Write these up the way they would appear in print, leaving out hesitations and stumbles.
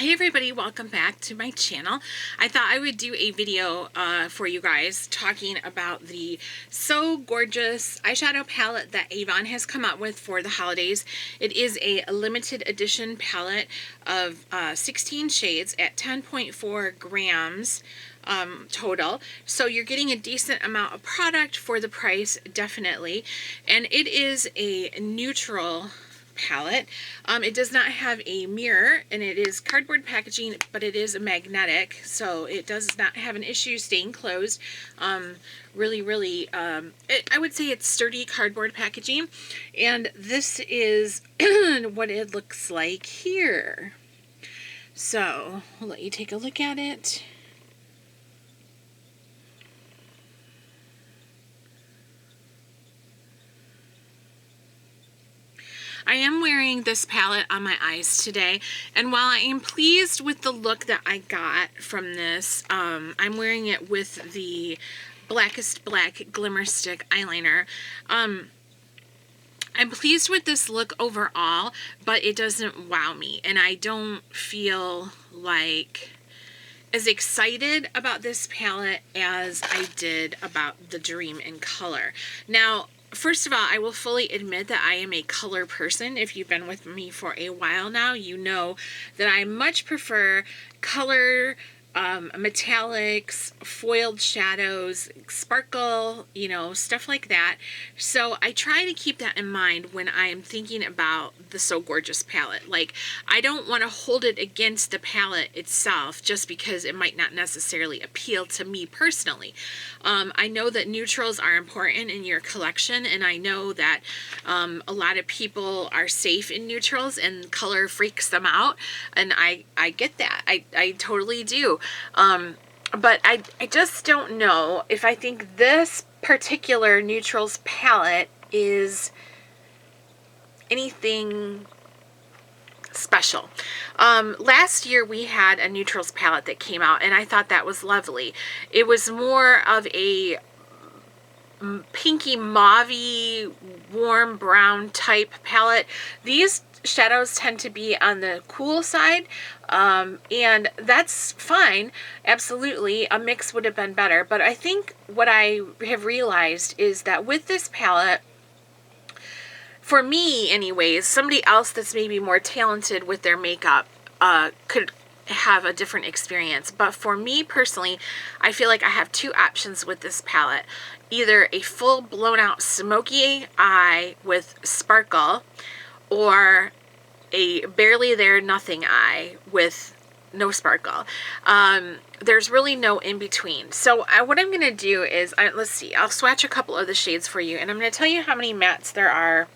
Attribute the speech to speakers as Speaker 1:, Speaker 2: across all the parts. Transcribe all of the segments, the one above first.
Speaker 1: Hey everybody, welcome back to my channel. I thought I would do a video for you guys talking about the So Gorgeous eyeshadow palette that Avon has come out with for the holidays. It is a limited edition palette of 16 shades at 10.4 grams total. So you're getting a decent amount of product for the price, definitely. And it is a neutral palette. It does not have a mirror, and it is cardboard packaging, but it is magnetic, so it does not have an issue staying closed. Really, I would say it's sturdy cardboard packaging, and this is what it looks like here. So I'll let you take a look at it. I am wearing this palette on my eyes today, and while I am pleased with the look that I got from this, I'm wearing it with the Blackest Black Glimmer Stick eyeliner. I'm pleased with this look overall, but it doesn't wow me, and I don't feel like as excited about this palette as I did about the Dream in Color. Now, first of all, I will fully admit that I am a color person. If you've been with me for a while now, you know that I much prefer color, metallics, foiled shadows, sparkle, you know, stuff like that. So I try to keep that in mind when I'm thinking about the So Gorgeous palette. Like, I don't want to hold it against the palette itself just because it might not necessarily appeal to me personally. I know that neutrals are important in your collection, and I know that a lot of people are safe in neutrals and color freaks them out, and I get that. I totally do. But I just don't know if I think this particular neutrals palette is anything special. Last year we had a neutrals palette that came out, and I thought that was lovely. It was more of a pinky mauvey warm brown type palette. These shadows tend to be on the cool side, and that's fine. Absolutely, a mix would have been better, but I think what I have realized is that with this palette, for me anyways, somebody else that's maybe more talented with their makeup could have a different experience. But for me personally, I feel like I have two options with this palette. Either a full blown out smoky eye with sparkle, or a barely there nothing eye with no sparkle. There's really no in between. So what I'm going to do is, let's see, I'll swatch a couple of the shades for you, and I'm going to tell you how many mattes there are.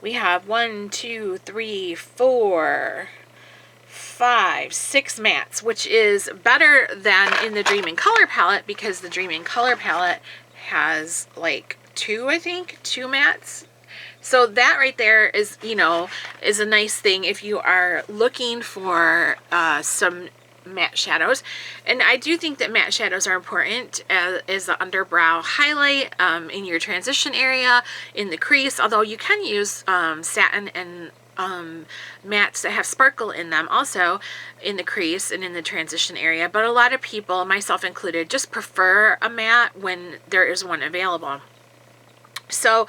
Speaker 1: We have 1, 2, 3, 4, 5, 6 mattes, which is better than in the Dream in Color palette, because the Dream in Color palette has like two mattes. So that right there is, you know, is a nice thing if you are looking for some matte shadows. And I do think that matte shadows are important as the underbrow highlight in your transition area, in the crease, although you can use satin and mattes that have sparkle in them also in the crease and in the transition area. But a lot of people, myself included, just prefer a matte when there is one available. So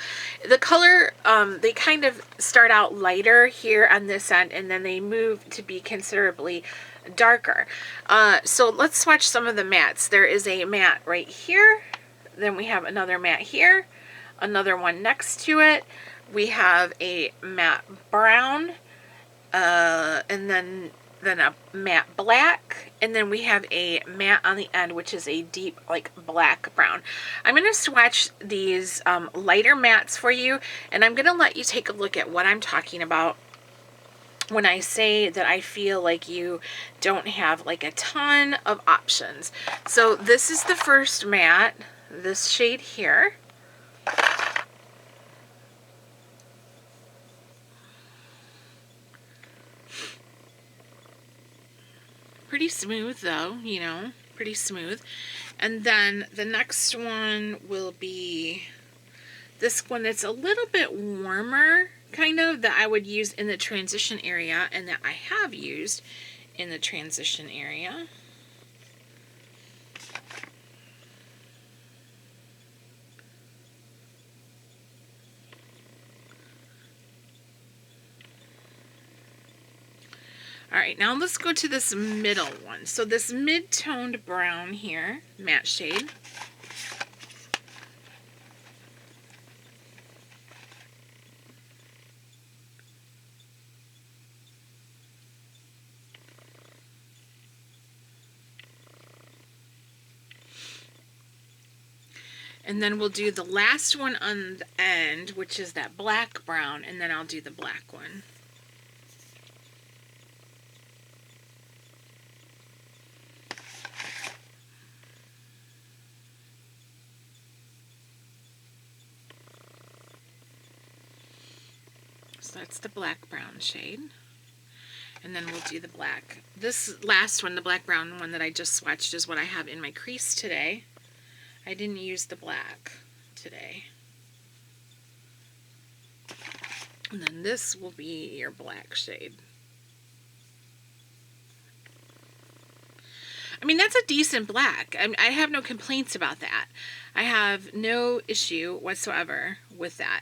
Speaker 1: the color, they kind of start out lighter here on this end, and then they move to be considerably darker. So let's swatch some of the mattes. There is a matte right here, then we have another matte here, another one next to it. We have a matte brown, and then a matte black, and then we have a matte on the end, which is a deep like black brown. I'm going to swatch these lighter mattes for you, and I'm going to let you take a look at what I'm talking about when I say that I feel like you don't have like a ton of options. So this is the first matte, this shade here. Pretty smooth though, you know, pretty smooth. And then the next one will be this one that's a little bit warmer kind of, that I would use in the transition area and that I have used in the transition area. All right, now let's go to this middle one. So this mid-toned brown here, matte shade. And then we'll do the last one on the end, which is that black brown, and then I'll do the black one. So that's the black brown shade. And then we'll do the black. This last one, the black brown one that I just swatched, is what I have in my crease today. I didn't use the black today. And then this will be your black shade. I mean, that's a decent black. I have no complaints about that. I have no issue whatsoever with that.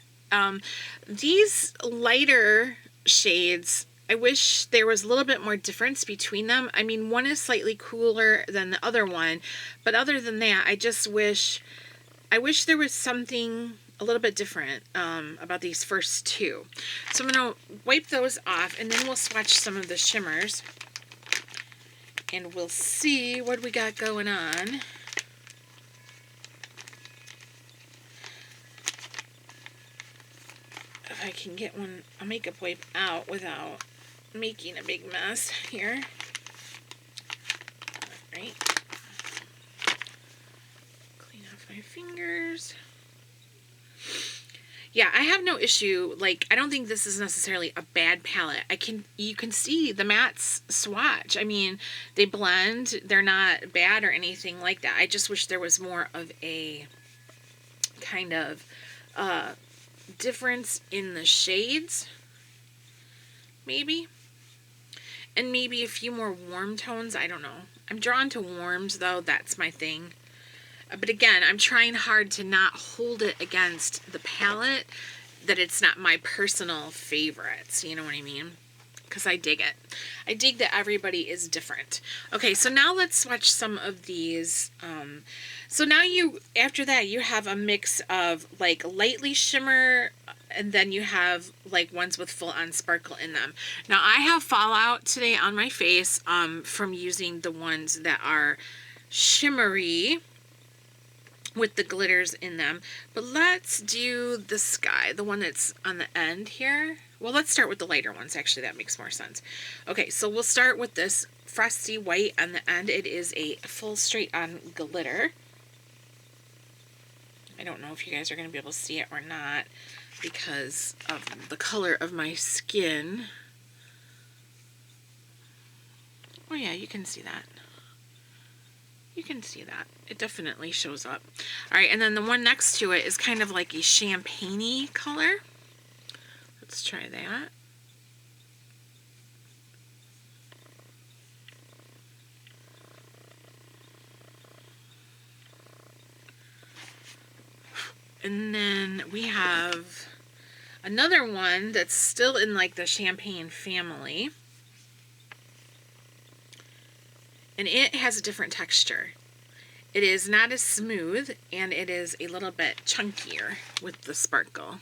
Speaker 1: These lighter shades, I wish there was a little bit more difference between them. I mean, one is slightly cooler than the other one, but other than that, I wish there was something a little bit different about these first two. So I'm going to wipe those off, and then we'll swatch some of the shimmers, and we'll see what we got going on. If I can get a makeup wipe out without making a big mess here. All right. Clean off my fingers. Yeah, I have no issue. Like, I don't think this is necessarily a bad palette. You can see the mattes swatch. I mean, they blend. They're not bad or anything like that. I just wish there was more of a kind of difference in the shades, maybe. And maybe a few more warm tones. I don't know. I'm drawn to warms, though. That's my thing. But again, I'm trying hard to not hold it against the palette that it's not my personal favorites. You know what I mean? Because I dig it. I dig that everybody is different. Okay, so now let's swatch some of these. So now after that, you have a mix of like lightly shimmer, and then you have like ones with full on sparkle in them. Now I have fallout today on my face from using the ones that are shimmery with the glitters in them. But let's do the sky, the one that's on the end here. Well, let's start with the lighter ones. Actually, that makes more sense. Okay, so we'll start with this frosty white on the end. It is a full straight on glitter. I don't know if you guys are going to be able to see it or not because of the color of my skin. Oh yeah, you can see that. You can see that. It definitely shows up. All right, and then the one next to it is kind of like a champagne-y color. Let's try that. And then we have another one that's still in like the champagne family. And it has a different texture. It is not as smooth, and it is a little bit chunkier with the sparkle.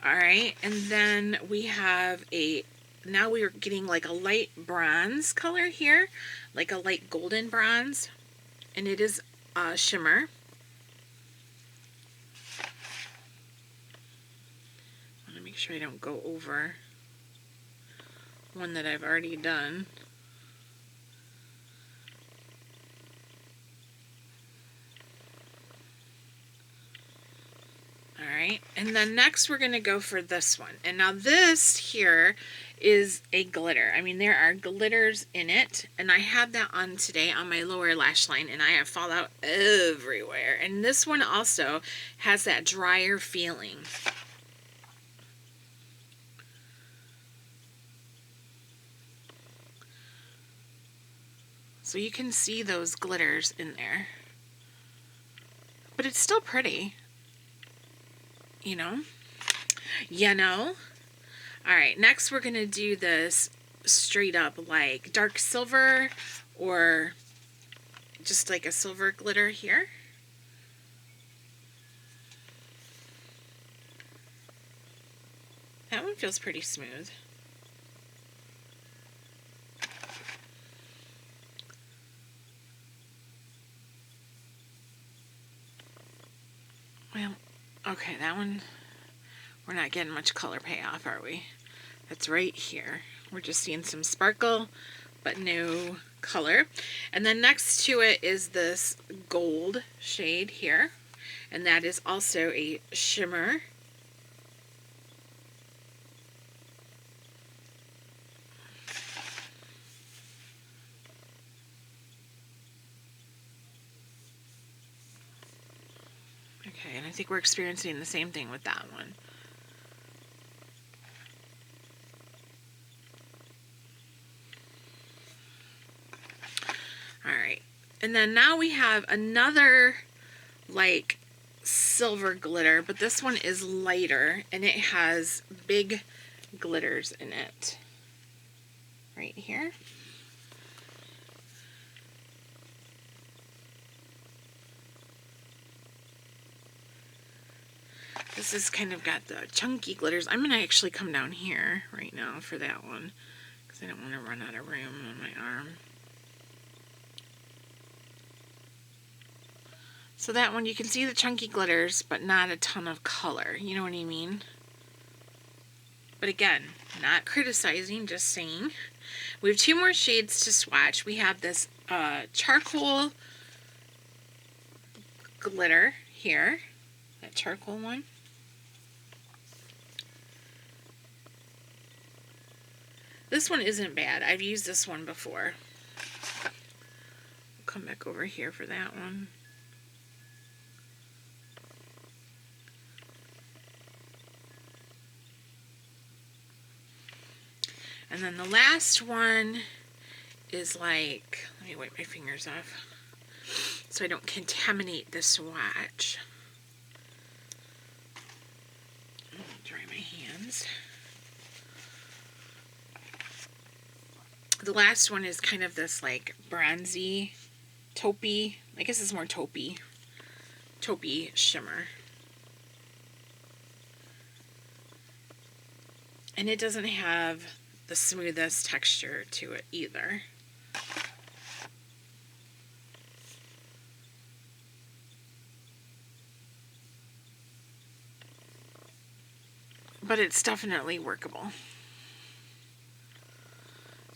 Speaker 1: All right, and then we have now we are getting like a light bronze color here, like a light golden bronze, and it is shimmer. I want to make sure I don't go over one that I've already done. All right, and then next we're going to go for this one. And now this here is a glitter. I mean, there are glitters in it, and I had that on today on my lower lash line, and I have fallout everywhere. And this one also has that drier feeling. So you can see those glitters in there. But it's still pretty. You know? You know? Alright, next we're going to do this straight up like dark silver or just like a silver glitter here. That one feels pretty smooth. Well, okay, that one, we're not getting much color payoff, are we? That's right here. We're just seeing some sparkle, but no color. And then next to it is this gold shade here, and that is also a shimmer. Okay, and I think we're experiencing the same thing with that one. Alright, and then now we have another like silver glitter, but this one is lighter and it has big glitters in it. Right here. This has kind of got the chunky glitters. I'm going to actually come down here right now for that one because I don't want to run out of room on my arm. So that one, you can see the chunky glitters, but not a ton of color. You know what I mean? But again, not criticizing, just saying. We have two more shades to swatch. We have this charcoal glitter here. That charcoal one. This one isn't bad. I've used this one before. I'll come back over here for that one. And then the last one is like, let me wipe my fingers off so I don't contaminate the swatch. Let me dry my hands. The last one is kind of this like bronzy, taupey, I guess it's more taupey shimmer. And it doesn't have the smoothest texture to it either. But it's definitely workable.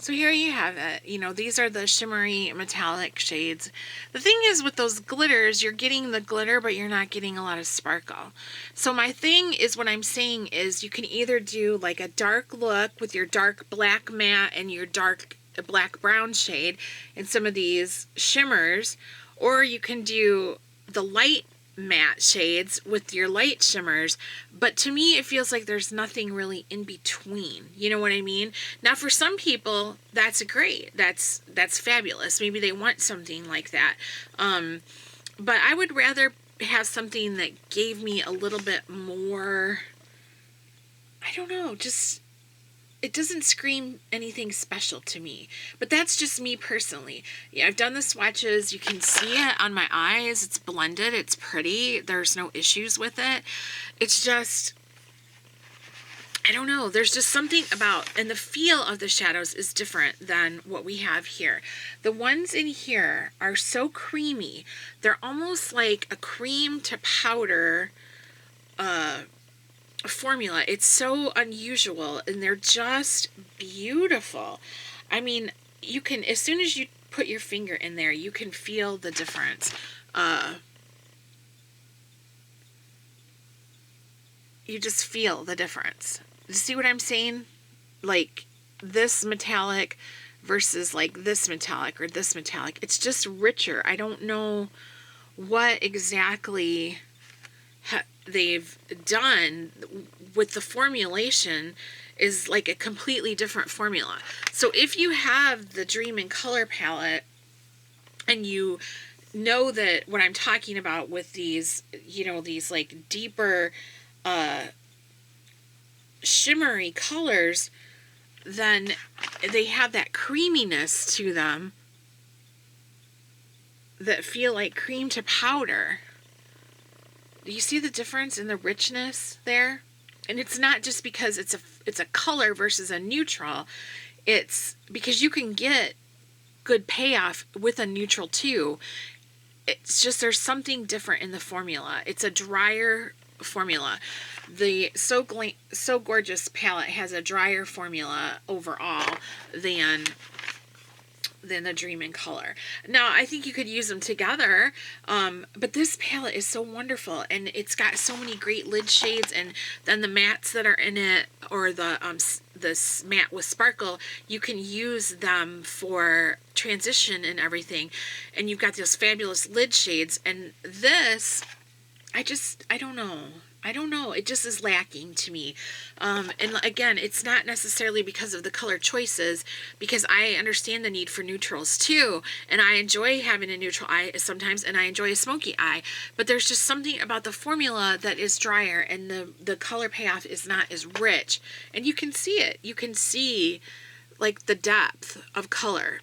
Speaker 1: So here you have it. You know, these are the shimmery metallic shades. The thing is with those glitters, you're getting the glitter, but you're not getting a lot of sparkle. So my thing is, what I'm saying is, you can either do like a dark look with your dark black matte and your dark black brown shade and some of these shimmers, or you can do the light matte shades with your light shimmers. But to me, it feels like there's nothing really in between. You know what I mean? Now for some people, that's great. That's fabulous. Maybe they want something like that. But I would rather have something that gave me a little bit more, I don't know, just, it doesn't scream anything special to me. But that's just me personally. Yeah, I've done the swatches. You can see it on my eyes. It's blended. It's pretty. There's no issues with it. It's just, I don't know. There's just something about, and the feel of the shadows is different than what we have here. The ones in here are so creamy. They're almost like a cream to powder formula. It's so unusual, and they're just beautiful. I mean, you can, as soon as you put your finger in there, you can feel the difference. you just feel the difference. You see what I'm saying? Like this metallic versus like this metallic or this metallic. It's just richer. I don't know what exactly they've done with the formulation is like a completely different formula. So if you have the Dream in Color palette and you know that what I'm talking about with these, you know, these like deeper shimmery colors, then they have that creaminess to them that feel like cream to powder. Do you see the difference in the richness there? And it's not just because it's a color versus a neutral. It's because you can get good payoff with a neutral too. It's just there's something different in the formula. It's a drier formula. The So Gorgeous palette has a drier formula overall than the Dream in Color. Now, I think you could use them together, but this palette is so wonderful, and it's got so many great lid shades, and then the mattes that are in it, or this matte with sparkle, you can use them for transition and everything, and you've got those fabulous lid shades, and this, I don't know. It just is lacking to me. And again, it's not necessarily because of the color choices, because I understand the need for neutrals too. And I enjoy having a neutral eye sometimes, and I enjoy a smoky eye. But there's just something about the formula that is drier, and the color payoff is not as rich. And you can see it. You can see like the depth of color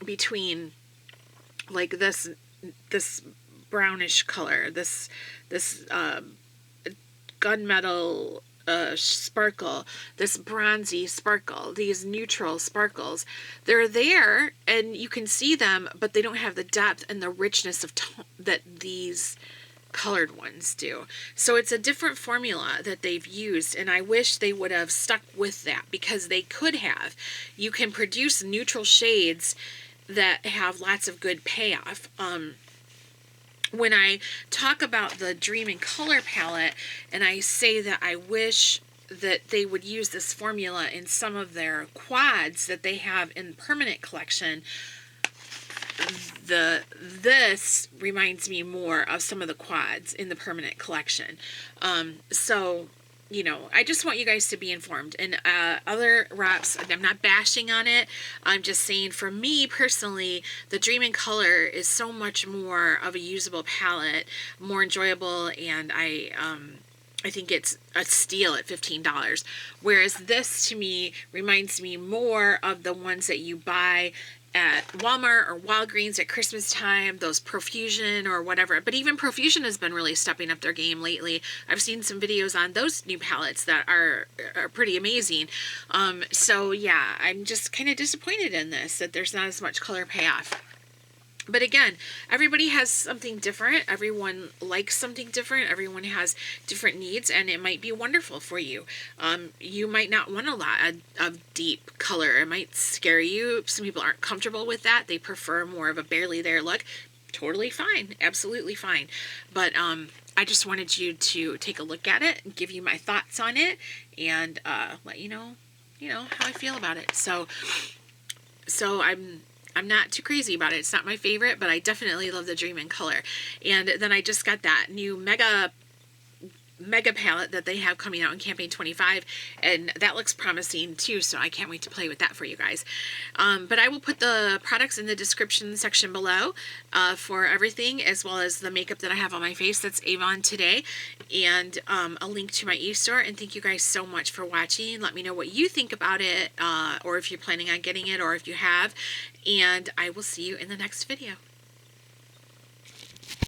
Speaker 1: between like this brownish color, this gunmetal sparkle, this bronzy sparkle, these neutral sparkles. They're there and you can see them, but they don't have the depth and the richness of tone that these colored ones do. So it's a different formula that they've used, and I wish they would have stuck with that, because they could have. You can produce neutral shades that have lots of good payoff. When I talk about the Dream in Color palette, and I say that I wish that they would use this formula in some of their quads that they have in permanent collection, this reminds me more of some of the quads in the permanent collection. So, you know, I just want you guys to be informed. And other wraps, I'm not bashing on it. I'm just saying, for me personally, the Dream in Color is so much more of a usable palette, more enjoyable, and I think it's a steal at $15. Whereas this, to me, reminds me more of the ones that you buy at Walmart or Walgreens at Christmas time, those Profusion or whatever. But even Profusion has been really stepping up their game lately. I've seen some videos on those new palettes that are pretty amazing. So yeah, I'm just kind of disappointed in this, that there's not as much color payoff. But again, everybody has something different. Everyone likes something different. Everyone has different needs, and it might be wonderful for you. You might not want a lot of deep color. It might scare you. Some people aren't comfortable with that. They prefer more of a barely there look. Totally fine. Absolutely fine. But I just wanted you to take a look at it and give you my thoughts on it, and let you know how I feel about it. So I'm not too crazy about it. It's not my favorite, but I definitely love the Dream in Color. And then I just got that new mega palette that they have coming out in campaign 25, and that looks promising too, so I can't wait to play with that for you guys. But I will put the products in the description section below for everything, as well as the makeup that I have on my face. That's Avon Today, and a link to my e-store. And thank you guys so much for watching. Let me know what you think about it, or if you're planning on getting it, or if you have, and I will see you in the next video.